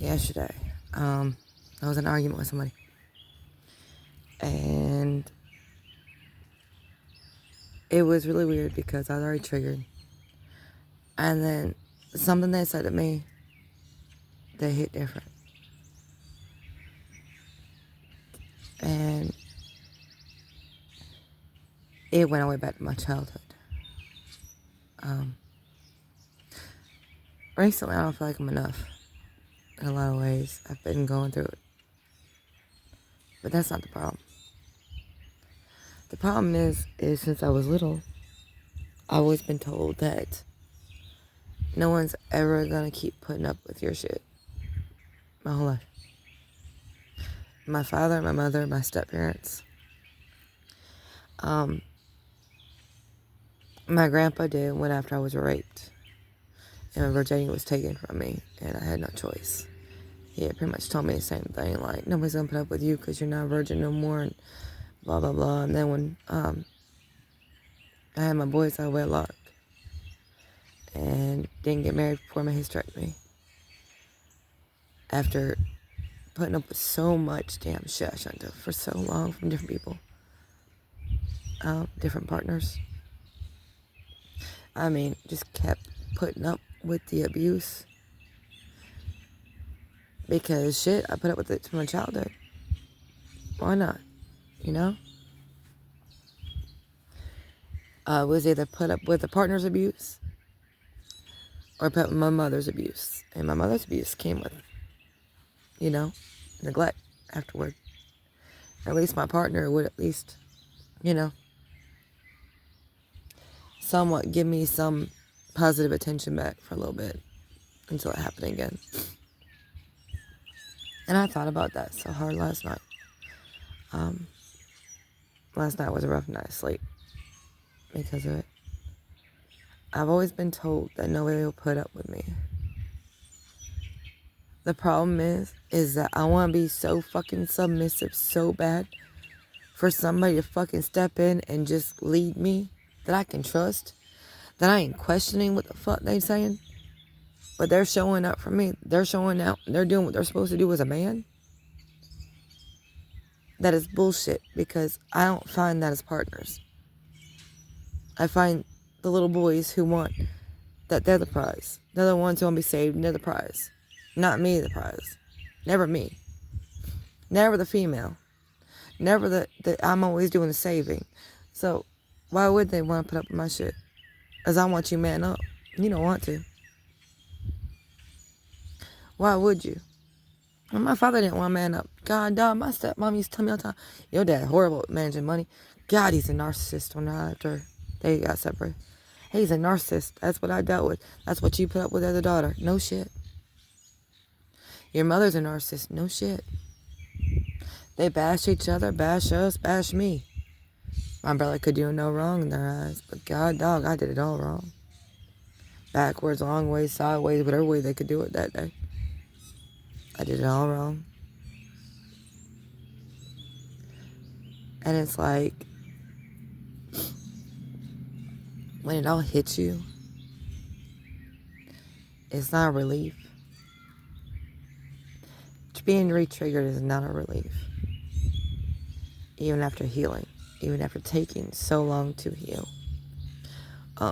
yesterday. I was in an argument with somebody. And it was really weird because I was already triggered. And then something they said to me, they hit different. And it went all the way back to my childhood. Recently, I don't feel like I'm enough in a lot of ways. I've been going through it. But that's not the problem. The problem is since I was little, I've always been told that no one's ever gonna keep putting up with your shit. My whole life. My father, my mother, my step-parents. My grandpa did when after I was raped. And my virginity was taken from me, and I had no choice. He had pretty much told me the same thing, like, nobody's gonna put up with you because you're not a virgin no more, and blah, blah, blah. And then when I had my boys out of wedlock and didn't get married before my hysterectomy, after putting up with so much damn shit I shouldn't have for so long from different people, different partners. I mean, just kept putting up with the abuse. Because shit, I put up with it from my childhood. Why not? You know? Was either put up with a partner's abuse or put up with my mother's abuse. And my mother's abuse came with, neglect afterward. At least my partner would at least, somewhat give me some positive attention back for a little bit until it happened again. And I thought about that so hard last night. Last night was a rough night of sleep because of it. I've always been told that nobody will put up with me. The problem is that I want to be so fucking submissive so bad for somebody to fucking step in and just lead me that I can trust, that I ain't questioning what the fuck they saying, but they're showing up for me. They're showing out. They're doing what they're supposed to do as a man. That is bullshit because I don't find that as partners. I find the little boys who want that they're the prize. They're the ones who want to be saved and they're the prize. Not me, the prize. Never me. Never the female. Never that I'm always doing the saving. So why would they want to put up with my shit? Because I want you man up. You don't want to. Why would you? Well, my father didn't want to man up. God, dog, my stepmom used to tell me all the time, your dad horrible at managing money. God, he's a narcissist when after they got separated. He's a narcissist. That's what I dealt with. That's what you put up with as a daughter. No shit. Your mother's a narcissist. No shit. They bash each other, bash us, bash me. My brother could do no wrong in their eyes. But God, dog, I did it all wrong. Backwards, long ways, sideways, whatever way they could do it that day. I did it all wrong. And it's like, when it all hits you, it's not a relief. Being re-triggered is not a relief. Even after healing. Even after taking so long to heal.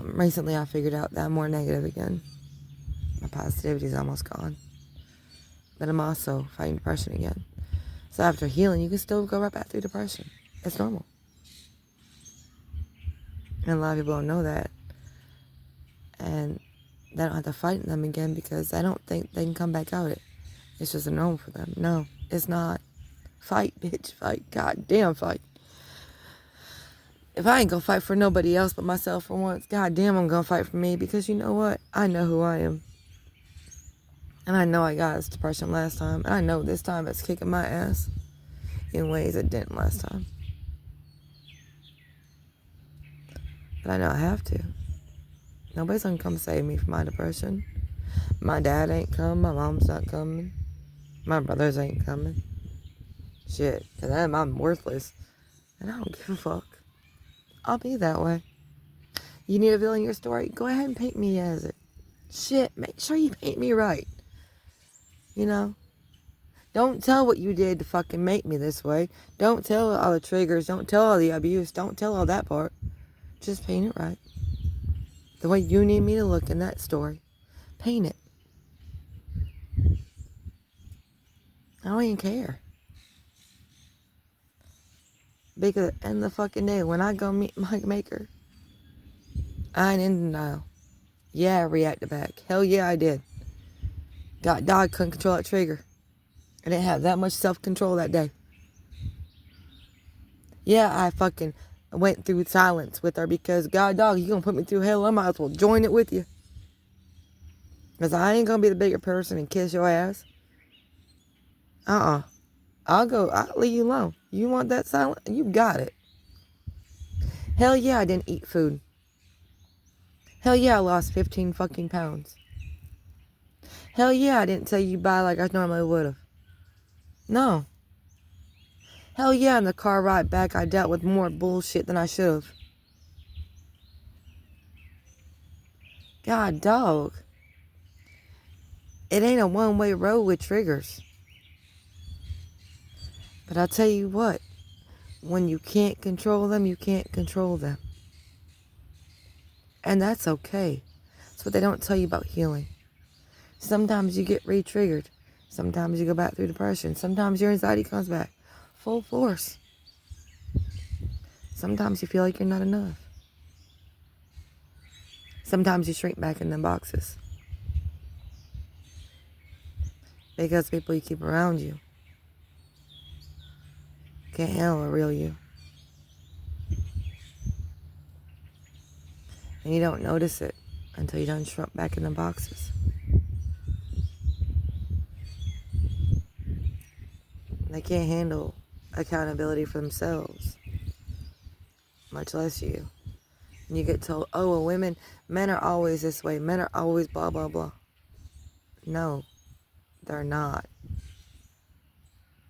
Recently I figured out that I'm more negative again. My positivity is almost gone. But I'm also fighting depression again. So after healing, you can still go right back through depression. It's normal. And a lot of people don't know that. And they don't have to fight them again because I don't think they can come back out of it. It's just a normal for them. No, it's not. Fight, bitch, fight. Goddamn, fight. If I ain't gonna fight for nobody else but myself for once, goddamn, I'm gonna fight for me because you know what? I know who I am. And I know I got this depression last time. And I know this time it's kicking my ass in ways it didn't last time. But I know I have to. Nobody's gonna come save me from my depression. My dad ain't come. My mom's not coming. My brothers ain't coming. Shit. To them, I'm worthless. And I don't give a fuck. I'll be that way. You need a villain in your story? Go ahead and paint me as it. Shit. Make sure you paint me right. You know? Don't tell what you did to fucking make me this way. Don't tell all the triggers. Don't tell all the abuse. Don't tell all that part. Just paint it right. The way you need me to look in that story. Paint it. I don't even care. Because at the end of the fucking day, when I go meet my maker, I ain't in denial. Yeah, I reacted back. Hell yeah, I did. God dog couldn't control that trigger. I didn't have that much self-control that day. Yeah, I fucking went through silence with her because, God dog, you gonna put me through hell, I might as well join it with you. Because I ain't gonna be the bigger person and kiss your ass. I'll leave you alone. You want that silence? You got it. Hell yeah, I didn't eat food. Hell yeah, I lost 15 fucking pounds. Hell yeah, I didn't say you bye like I normally would have. No. Hell yeah, in the car ride back, I dealt with more bullshit than I should have. God, dog. It ain't a one-way road with triggers. But I'll tell you what. When you can't control them, you can't control them. And that's okay. That's what they don't tell you about healing. Sometimes you get re-triggered. Sometimes you go back through depression. Sometimes your anxiety comes back full force. Sometimes you feel like you're not enough. Sometimes you shrink back in them boxes. Because people you keep around you can't handle a real you. And you don't notice it until you done shrunk back in the boxes. They can't handle accountability for themselves, much less you. And you get told, oh, well, men are always this way. Men are always blah, blah, blah. No, they're not.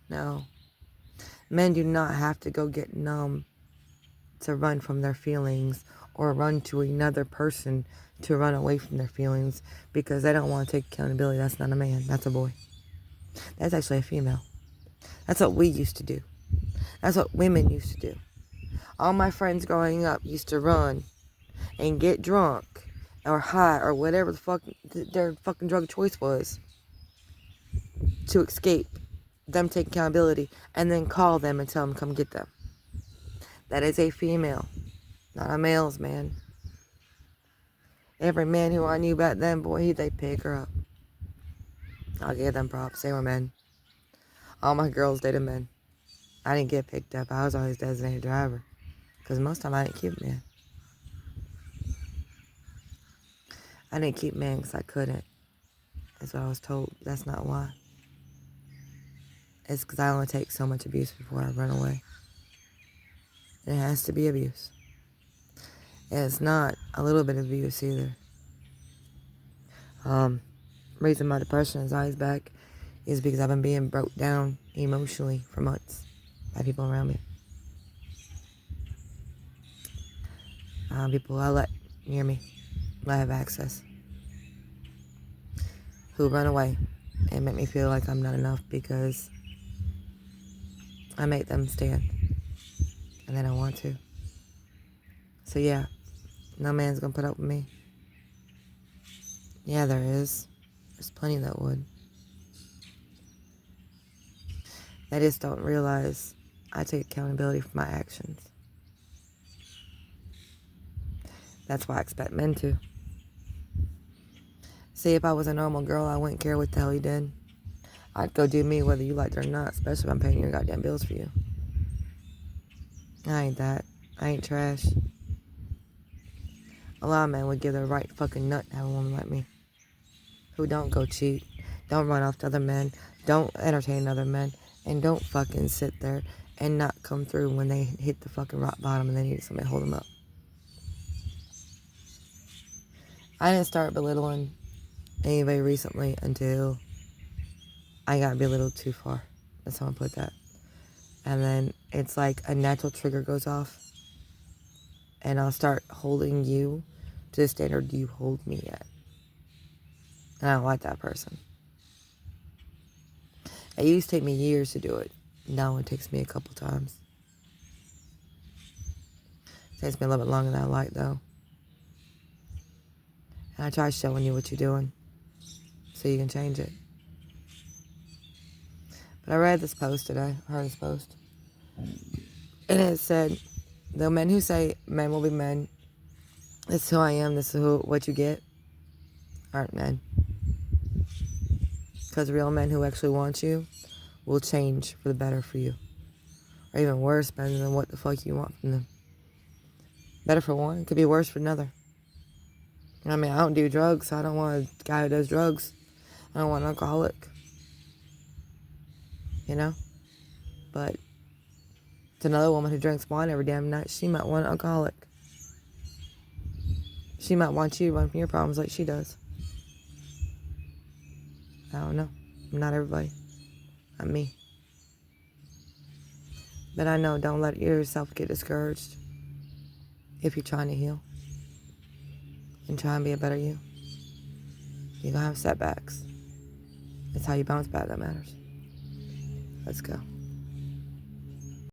No. Men do not have to go get numb to run from their feelings or run to another person to run away from their feelings because they don't want to take accountability. That's not a man. That's a boy. That's actually a female. That's what we used to do. That's what women used to do. All my friends growing up used to run and get drunk or high or whatever the fuck their fucking drug choice was to escape them taking accountability and then call them and tell them come get them. That is a female, not a male's man. Every man who I knew back then, boy, they'd pick her up. I'll give them props. They were men. All my girls dated men. I didn't get picked up. I was always designated driver. Because most of the time I didn't keep men. I didn't keep men because I couldn't. That's what I was told. That's not why. It's because I only take so much abuse before I run away. And it has to be abuse. And it's not a little bit of abuse either. Reason my depression is always back is because I've been being broke down emotionally for months by people around me. People I let near me, I have access, who run away and make me feel like I'm not enough because I make them stand and they don't want to. So yeah, no man's gonna put up with me. Yeah, there is. There's plenty that would. They just don't realize I take accountability for my actions. That's why I expect men to. See, if I was a normal girl, I wouldn't care what the hell you did. I'd go do me whether you liked it or not, especially if I'm paying your goddamn bills for you. I ain't that. I ain't trash. A lot of men would give their right fucking nut to have a woman like me. Who don't go cheat, don't run off to other men, don't entertain other men, and don't fucking sit there and not come through when they hit the fucking rock bottom and they need somebody to hold them up. I didn't start belittling anybody recently until I got belittled too far. That's how I put that. And then it's like a natural trigger goes off. And I'll start holding you to the standard you hold me at. And I don't like that person. It used to take me years to do it. Now it takes me a couple times. It takes me a little bit longer than I like, though. And I try showing you what you're doing so you can change it. But I read this post today. I heard this post. And it said, the men who say men will be men, this is who I am, this is what you get, aren't men. Because real men who actually want you will change for the better for you. Or even worse, better than what the fuck you want from them. Better for one, could be worse for another. I mean, I don't do drugs, so I don't want a guy who does drugs. I don't want an alcoholic. You know? But it's another woman who drinks wine every damn night. She might want an alcoholic. She might want you to run from your problems like she does. I don't know. I'm not everybody. I'm me. But I know, don't let yourself get discouraged if you're trying to heal and try and be a better you. You're going to have setbacks. It's how you bounce back that matters. Let's go.